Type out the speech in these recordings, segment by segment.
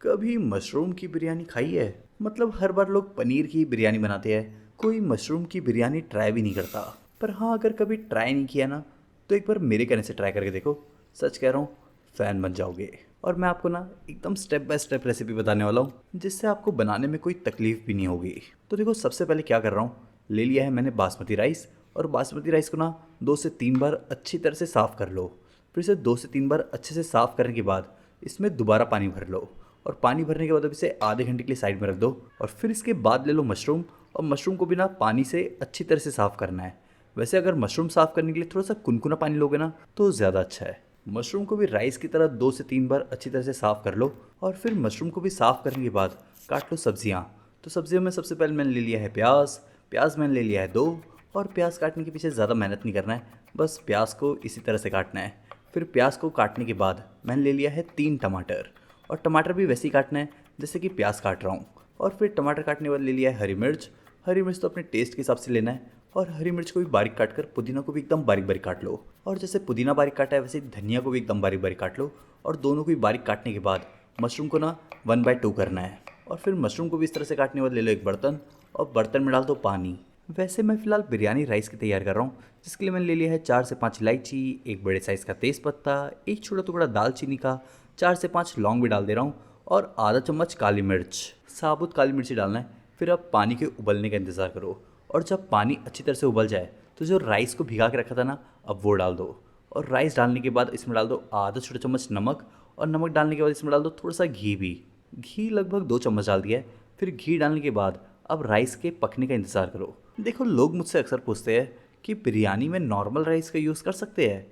कभी मशरूम की बिरयानी खाई है? मतलब हर बार लोग पनीर की बिरयानी बनाते हैं, कोई मशरूम की बिरयानी ट्राई भी नहीं करता। पर हाँ, अगर कभी ट्राई नहीं किया ना, तो एक बार मेरे कहने से ट्राई करके देखो। सच कह रहा हूँ, फ़ैन बन जाओगे। और मैं आपको ना एकदम स्टेप बाय स्टेप रेसिपी बताने वाला हूँ, जिससे आपको बनाने में कोई तकलीफ भी नहीं होगी। तो देखो, सबसे पहले क्या कर रहा हूँ, ले लिया है मैंने बासमती राइस। और बासमती राइस को ना 2 से 3 बार अच्छी तरह से साफ़ कर लो। फिर इसे 2 से 3 बार अच्छे से साफ़ करने के बाद इसमें दोबारा पानी भर लो। और पानी भरने के बाद अब इसे आधे घंटे के लिए साइड में रख दो। और फिर इसके बाद ले लो मशरूम। और मशरूम को भी ना पानी से अच्छी तरह से साफ़ करना है। वैसे अगर मशरूम साफ़ करने के लिए थोड़ा सा कुनकुना पानी लोगे ना, तो ज़्यादा अच्छा है। मशरूम को भी राइस की तरह 2 से 3 बार अच्छी तरह से साफ़ कर लो। और फिर मशरूम को भी साफ़ करने के बाद काट लो सब्जियाँ। तो सब्जियों में सबसे पहले मैंने ले लिया है प्याज। प्याज मैंने ले लिया है 2। और प्याज काटने के पीछे ज़्यादा मेहनत नहीं करना है, बस प्याज को इसी तरह से काटना है। फिर प्याज को काटने के बाद मैंने ले लिया है 3 टमाटर। और टमाटर भी वैसे ही काटना है जैसे कि प्याज काट रहा हूँ। और फिर टमाटर काटने के बाद ले लिया है हरी मिर्च। हरी मिर्च तो अपने टेस्ट के हिसाब से लेना है। और हरी मिर्च को भी बारीक काट कर पुदीना को भी एकदम बारीक बारीक काट लो। और जैसे पुदीना बारीक काटा है, वैसे ही धनिया को भी एकदम बारीक बारीक काट लो। और दोनों को भी बारीक काटने के बाद मशरूम को ना 1/2 करना है। और फिर मशरूम को भी इस तरह से काटने के बाद ले लो एक बर्तन। और बर्तन में डाल दो पानी। वैसे मैं फ़िलहाल बिरयानी राइस की तैयार कर रहा हूँ, जिसके लिए मैंने ले लिया है 4 से 5 इलायची, एक बड़े साइज़ का तेज़पत्ता, एक छोटा टुकड़ा दालचीनी का, 4 से 5 लौंग भी डाल दे रहा हूँ। और आधा चम्मच काली मिर्च, साबुत काली मिर्च ही डालना है। फिर अब पानी के उबलने का इंतज़ार करो। और जब पानी अच्छी तरह से उबल जाए, तो जो राइस को भिगा के रखा था ना, अब वो डाल दो। और राइस डालने के बाद इसमें डाल दो आधा छोटा चम्मच नमक। और नमक डालने के बाद इसमें डाल दो थोड़ा सा घी भी। घी लगभग 2 चम्मच डाल दिया है। फिर घी डालने के बाद अब राइस के पकने का इंतज़ार करो। देखो, लोग मुझसे अक्सर पूछते हैं कि बिरयानी में नॉर्मल राइस का यूज़ कर सकते हैं।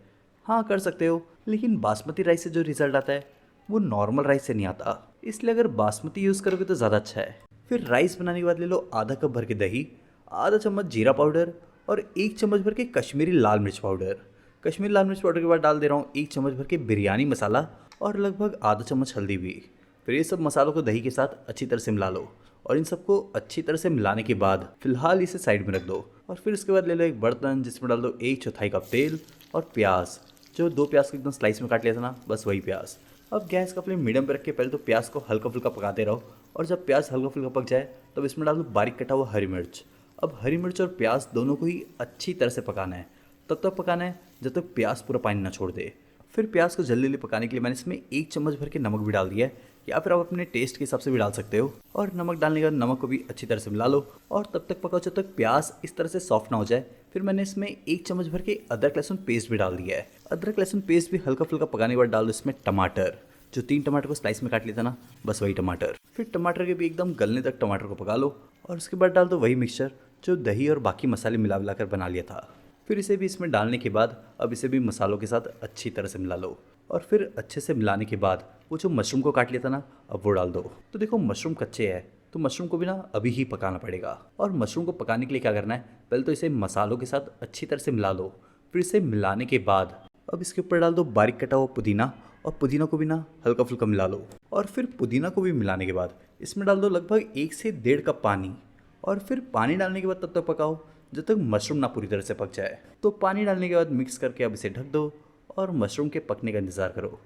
हाँ, कर सकते हो, लेकिन बासमती राइस से जो रिज़ल्ट आता है वो नॉर्मल राइस से नहीं आता। इसलिए अगर बासमती यूज़ करोगे तो ज़्यादा अच्छा है। फिर राइस बनाने के बाद ले लो आधा कप भर के दही, आधा चम्मच जीरा पाउडर, और 1 चम्मच भर के कश्मीरी लाल मिर्च पाउडर। कश्मीरी लाल मिर्च पाउडर के बाद डाल दे रहा हूँ 1 चम्मच भर के बिरयानी मसाला। और लगभग आधा चम्मच हल्दी भी। फिर ये सब मसालों को दही के साथ अच्छी तरह से मिला लो। और इन सबको अच्छी तरह से मिलाने के बाद फिलहाल इसे साइड में रख दो। और फिर इसके बाद ले लो एक बर्तन, जिसमें डाल दो 1/4 कप तेल। और प्याज, जो 2 प्याज को एकदम स्लाइस में काट लिया था ना, बस वही प्याज। अब गैस का फ्लेम मीडियम पर रख के पहले तो प्याज को हल्का फुल्का पकाते रहो। और जब प्याज हल्का फुल्का पक जाए, तब इसमें डाल दो बारीक कटा हुआ हरी मिर्च। अब हरी मिर्च और प्याज दोनों को ही अच्छी तरह से पकाना है। तब तक पकाना है जब तक प्याज पूरा पानी ना छोड़ दे। फिर प्याज को जल्दी जल्दी पकाने के लिए मैंने इसमें 1 चम्मच भर के नमक भी डाल दिया है, या फिर आप अपने टेस्ट के हिसाब से भी डाल सकते हो। और नमक डालने के बाद नमक को भी अच्छी तरह से मिला लो। और तब तक पकाओ जब तक प्याज इस तरह से सॉफ्ट ना हो जाए। फिर मैंने इसमें 1 चम्मच भर के अदरक लहसुन पेस्ट भी डाल दिया है। अदरक लहसुन पेस्ट भी हल्का फुल्का पकाने के बाद डाल दो इसमें टमाटर। जो 3 टमाटर को स्लाइस में काट लिया था ना, बस वही टमाटर। फिर टमाटर के भी एकदम गलने तक टमाटर को पका लो। और उसके बाद डाल दो वही मिक्सचर जो दही और बाकी मसाले मिला मिला कर बना लिया था। फिर इसे भी इसमें डालने के बाद अब इसे भी मसालों के साथ अच्छी तरह से मिला लो। और फिर अच्छे से मिलाने के बाद वो जो मशरूम को काट लिया था ना, अब वो डाल दो। तो देखो, मशरूम कच्चे है तो मशरूम को भी ना अभी ही पकाना पड़ेगा। और मशरूम को पकाने के लिए क्या करना है, पहले तो इसे मसालों के साथ अच्छी तरह से मिला लो। फिर इसे मिलाने के बाद अब इसके ऊपर डाल दो बारीक कटा हुआ पुदीना। और पुदीना को भी ना हल्का फुल्का मिला लो। और फिर पुदीना को भी मिलाने के बाद इसमें डाल दो लगभग 1 से 1.5 कप पानी। और फिर पानी डालने के बाद तब तक पकाओ जब तक मशरूम ना पूरी तरह से पक जाए। तो पानी डालने के बाद मिक्स करके अब इसे ढक दो। और मशरूम के पकने का इंतज़ार करो।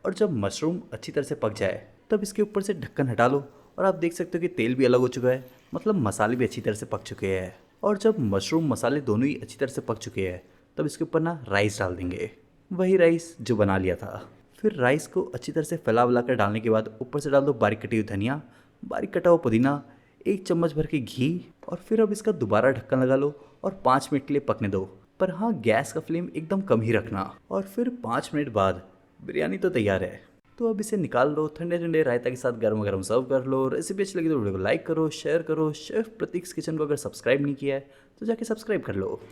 और जब मशरूम अच्छी तरह से पक जाए, तब इसके ऊपर से ढक्कन हटा लो। और आप देख सकते हो कि तेल भी अलग हो चुका है, मतलब मसाले भी अच्छी तरह से पक चुके हैं। और जब मशरूम मसाले दोनों ही अच्छी तरह से पक चुके हैं, तब इसके ऊपर ना राइस डाल देंगे, वही राइस जो बना लिया था। फिर राइस को अच्छी तरह से फैला वला कर डालने के बाद ऊपर से डाल दो बारीक कटी हुई धनिया, बारीक कटा हुआ पुदीना, 1 चम्मच भर के घी। और फिर अब इसका दोबारा ढक्कन लगा लो और 5 मिनट के लिए पकने दो। पर हाँ, गैस का फ्लेम एकदम कम ही रखना। और फिर 5 मिनट बाद बिरयानी तो तैयार है। तो अब इसे निकाल लो, ठंडे ठंडे रायता के साथ गर्मा गर्म सर्व कर लो। रेसिपी अच्छी लगी तो वीडियो को लाइक करो, शेयर करो। शेफ प्रतीक्स किचन को अगर सब्सक्राइब नहीं किया है तो जाके सब्सक्राइब कर लो।